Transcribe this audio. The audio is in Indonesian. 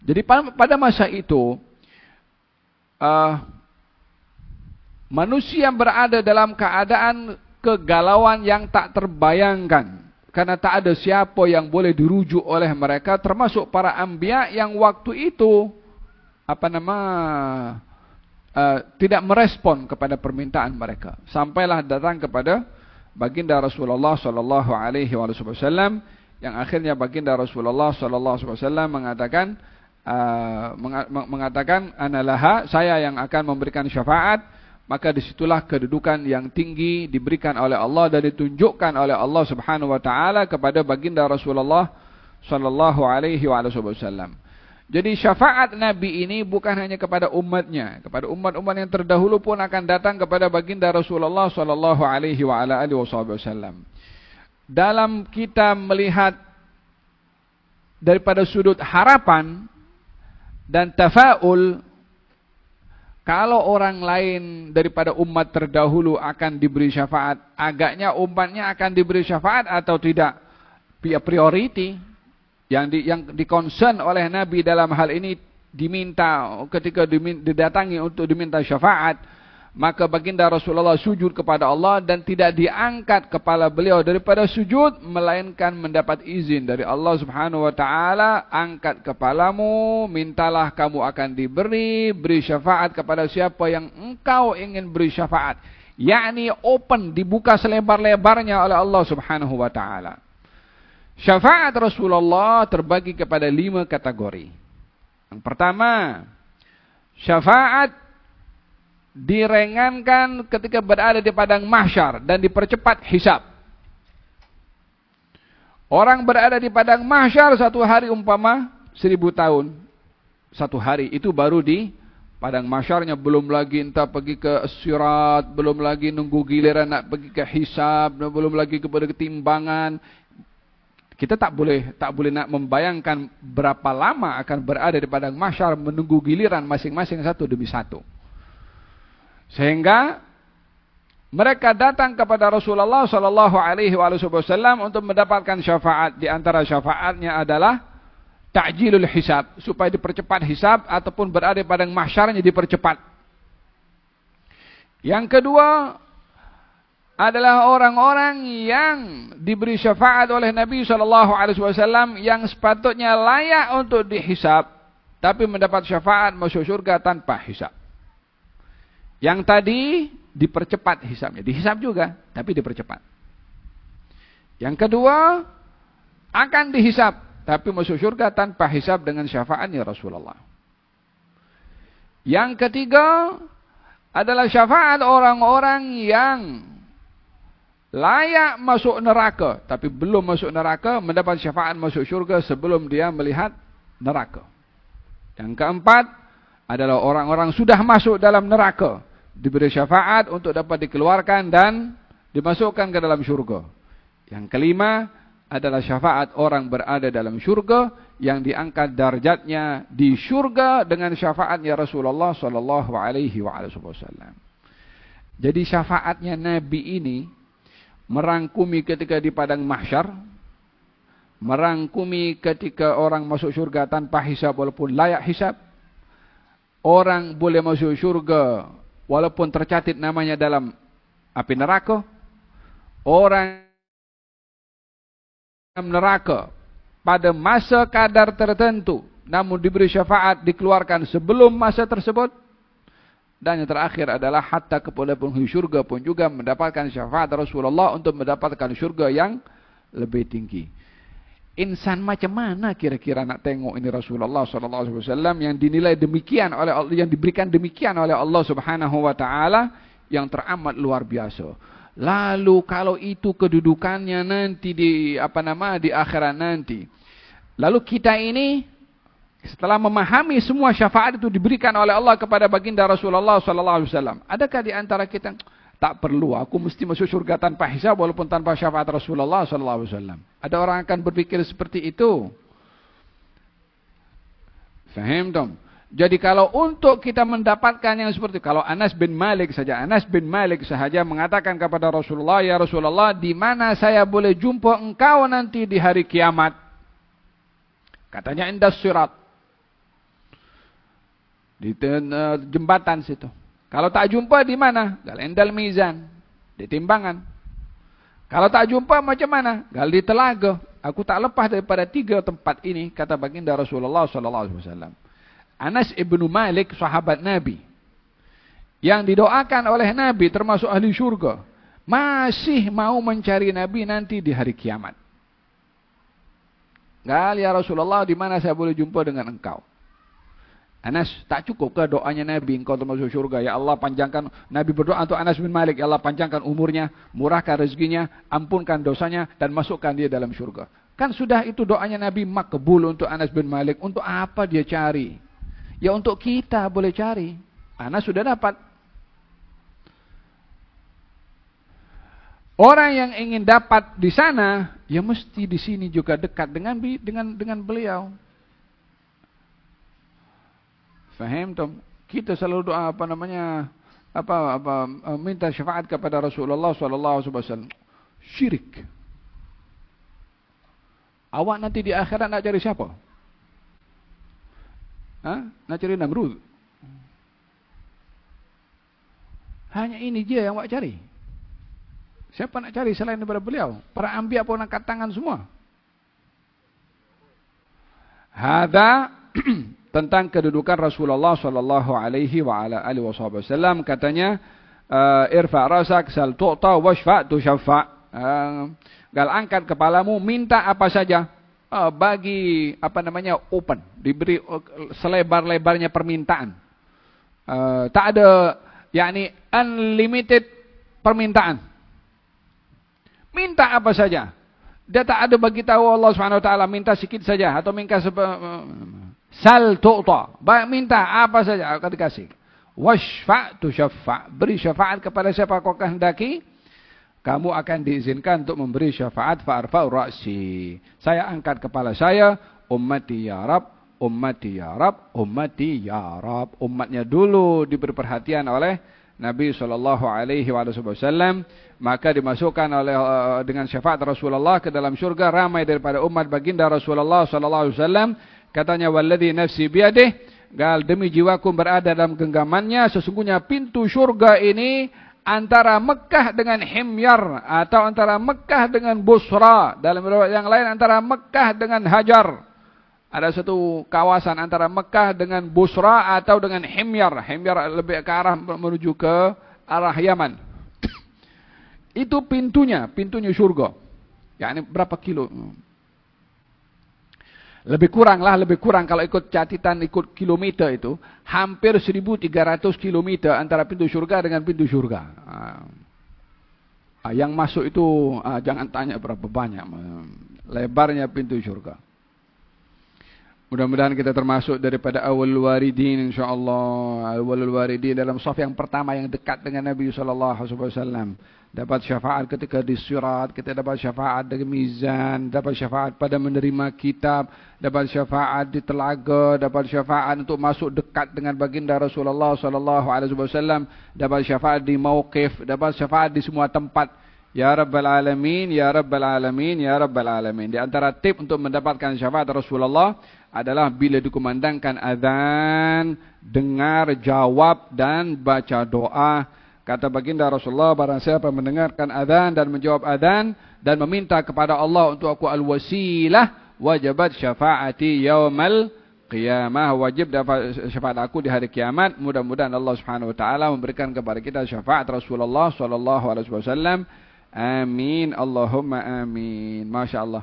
Jadi pada masa itu manusia berada dalam keadaan kegalauan yang tak terbayangkan. Karena tak ada siapa yang boleh dirujuk oleh mereka, termasuk para anbiya yang waktu itu tidak merespon kepada permintaan mereka. Sampailah datang kepada baginda Rasulullah sallallahu alaihi wasallam, yang akhirnya baginda Rasulullah sallallahu alaihi wasallam mengatakan analaha, saya yang akan memberikan syafaat. Maka disitulah kedudukan yang tinggi diberikan oleh Allah dan ditunjukkan oleh Allah Subhanahu wa taala kepada baginda Rasulullah sallallahu alaihi wasallam. Jadi syafaat Nabi ini bukan hanya kepada umatnya, kepada umat-umat yang terdahulu pun akan datang kepada baginda Rasulullah sallallahu alaihi wasallam. Dalam kita melihat daripada sudut harapan dan tafaul, kalau orang lain daripada umat terdahulu akan diberi syafaat, agaknya umatnya akan diberi syafaat atau tidak? Priority yang di-concern oleh Nabi dalam hal ini diminta ketika didatangi untuk diminta syafaat, maka baginda Rasulullah sujud kepada Allah dan tidak diangkat kepala beliau daripada sujud melainkan mendapat izin dari Allah Subhanahu wa taala, angkat kepalamu, mintalah kamu akan diberi, beri syafaat kepada siapa yang engkau ingin beri syafaat. Yakni open, dibuka selebar-lebarnya oleh Allah Subhanahu wa taala. Syafaat Rasulullah terbagi kepada 5 kategori. Yang pertama, syafaat diringankan ketika berada di padang mahsyar dan dipercepat hisab. Orang berada di padang mahsyar 1 hari umpama 1000 tahun. 1 hari itu baru di padang mahsyarnya, belum lagi entah pergi ke sirat, belum lagi nunggu giliran nak pergi ke hisab, belum lagi kepada ketimbangan. Kita tak boleh nak membayangkan berapa lama akan berada di padang mahsyar menunggu giliran masing-masing satu demi satu. Sehingga mereka datang kepada Rasulullah sallallahu alaihi wasallam untuk mendapatkan syafaat. Di antara syafaatnya adalah ta'jilul hisab, supaya dipercepat hisab ataupun berada di padang mahsyarnya dipercepat. Yang kedua adalah orang-orang yang diberi syafaat oleh Nabi sallallahu alaihi wasallam yang sepatutnya layak untuk dihisab, tapi mendapat syafaat masuk surga tanpa hisab. Yang tadi dipercepat hisabnya, dihisab juga, tapi dipercepat. Yang kedua akan dihisab, tapi masuk surga tanpa hisab dengan syafaatnya Rasulullah. Yang ketiga adalah syafaat orang-orang yang layak masuk neraka, tapi belum masuk neraka, mendapat syafaat masuk surga sebelum dia melihat neraka. Yang keempat adalah orang-orang sudah masuk dalam neraka, diberi syafaat untuk dapat dikeluarkan dan dimasukkan ke dalam surga. Yang kelima adalah syafaat orang berada dalam surga yang diangkat darjatnya di surga dengan syafaatnya Rasulullah sallallahu alaihi wasallam. Jadi syafaatnya Nabi ini merangkumi ketika di padang mahsyar, merangkumi ketika orang masuk surga tanpa hisab walaupun layak hisab. Orang boleh masuk surga walaupun tercatat namanya dalam api neraka. Orang neraka pada masa kadar tertentu namun diberi syafaat dikeluarkan sebelum masa tersebut. Dan yang terakhir adalah hatta kepada penghuni syurga pun juga mendapatkan syafaat Rasulullah untuk mendapatkan syurga yang lebih tinggi. Insan macam mana kira-kira nak tengok ini Rasulullah SAW yang dinilai demikian oleh Allah, yang diberikan demikian oleh Allah Subhanahu wa taala, yang teramat luar biasa. Lalu kalau itu kedudukannya nanti di akhirat nanti. Lalu kita ini setelah memahami semua syafaat itu diberikan oleh Allah kepada baginda Rasulullah SAW, adakah di antara kita tak perlu aku mesti masuk surga tanpa hisab walaupun tanpa syafaat Rasulullah SAW? Ada orang akan berpikir seperti itu. Faham dong? Jadi kalau untuk kita mendapatkan yang seperti itu, kalau Anas bin Malik sahaja mengatakan kepada Rasulullah, ya Rasulullah, di mana saya boleh jumpa engkau nanti di hari kiamat? Katanya indas sirat. Di jembatan situ. Kalau tak jumpa di mana? Gal endal mizan, di timbangan. Kalau tak jumpa macam mana? Gal di telaga. Aku tak lepas daripada 3 tempat ini, kata baginda Rasulullah sallallahu alaihi wasallam. Anas ibnu Malik, sahabat Nabi, yang didoakan oleh Nabi termasuk ahli syurga, masih mau mencari Nabi nanti di hari kiamat. Gal, ya Rasulullah, di mana saya boleh jumpa dengan engkau? Anas, tak cukup ke doanya Nabi, engkau termasuk syurga? Ya Allah, panjangkan. Nabi berdoa untuk Anas bin Malik, ya Allah, panjangkan umurnya, murahkan rezekinya, ampunkan dosanya, dan masukkan dia dalam syurga. Kan sudah itu doanya Nabi makbul untuk Anas bin Malik. Untuk apa dia cari? Ya untuk kita boleh cari. Anas sudah dapat. Orang yang ingin dapat di sana, ya mesti di sini juga dekat dengan beliau. Faham tom? Kita selalu doa minta syafaat kepada Rasulullah sallallahu alaihi wasallam. Syirik. Awak nanti di akhirat nak cari siapa? Nak cari Namrud? Hanya ini je yang awak cari. Siapa nak cari selain daripada beliau? Para anbiya pun angkat tangan semua. Hada tentang kedudukan Rasulullah sallallahu alaihi wa ala alihi wasallam, katanya irfa rasak sal tu'ta washfa tushaffa. Gal angkat kepalamu, minta apa saja, bagi open, diberi selebar-lebarnya permintaan. Tak ada unlimited permintaan. Minta apa saja. Dia tak ada bagi tahu Allah Subhanahu wa taala minta sikit saja atau minta sal tu'ta, minta apa saja akan dikasih. Washfa' tushaffa', beri syafaat kepada siapa kau kehendaki, kamu akan diizinkan untuk memberi syafaat. Fa'arfa'u ra'si, saya angkat kepala saya, ummati ya Rab, ummati ya Rab, ummati ya Rab. Umatnya dulu diberi perhatian oleh Nabi sallallahu alaihi wasallam, maka dimasukkan dengan syafaat Rasulullah ke dalam syurga ramai daripada umat baginda Rasulullah sallallahu alaihi wasallam. Katanya, walladzi nafsi biyadih, gal demi jiwaku berada dalam genggamannya, sesungguhnya pintu syurga ini antara Mekah dengan Himyar, atau antara Mekah dengan Busra, dalam riwayat yang lain antara Mekah dengan Hajar. Ada satu kawasan antara Mekah dengan Busra atau dengan Himyar. Himyar lebih ke arah menuju ke arah Yaman. Itu pintunya syurga. Ya, ini berapa kilo? Lebih kurang kalau ikut catatan, ikut kilometer itu, hampir 1.300 kilometer antara pintu surga dengan pintu surga. Yang masuk itu, jangan tanya berapa banyak lebarnya pintu surga. Mudah-mudahan kita termasuk daripada awalul waridin, insyaallah. Awalul waridin dalam saf yang pertama yang dekat dengan Nabi sallallahu alaihi wasallam. Dapat syafaat ketika di sirat, kita dapat syafaat di mizan, dapat syafaat pada menerima kitab, dapat syafaat di telaga, dapat syafaat untuk masuk dekat dengan baginda Rasulullah sallallahu alaihi wasallam, dapat syafaat di mauqif, dapat syafaat di semua tempat. Ya Rabbal Alamin, Ya Rabbal Alamin, Ya Rabbal Alamin. Di antara tip untuk mendapatkan syafaat Rasulullah adalah bila dikumandangkan azan, dengar, jawab dan baca doa. Kata baginda Rasulullah, barang siapa mendengarkan azan dan menjawab azan dan meminta kepada Allah untuk aku al-wasilah, wajibat syafaati yaumal qiyamah, wajib dapat syafaat aku di hari kiamat. Mudah-mudahan Allah Subhanahu wa taala memberikan kepada kita syafaat Rasulullah sallallahu alaihi wasallam. Amin, Allahumma amin. Masya Allah.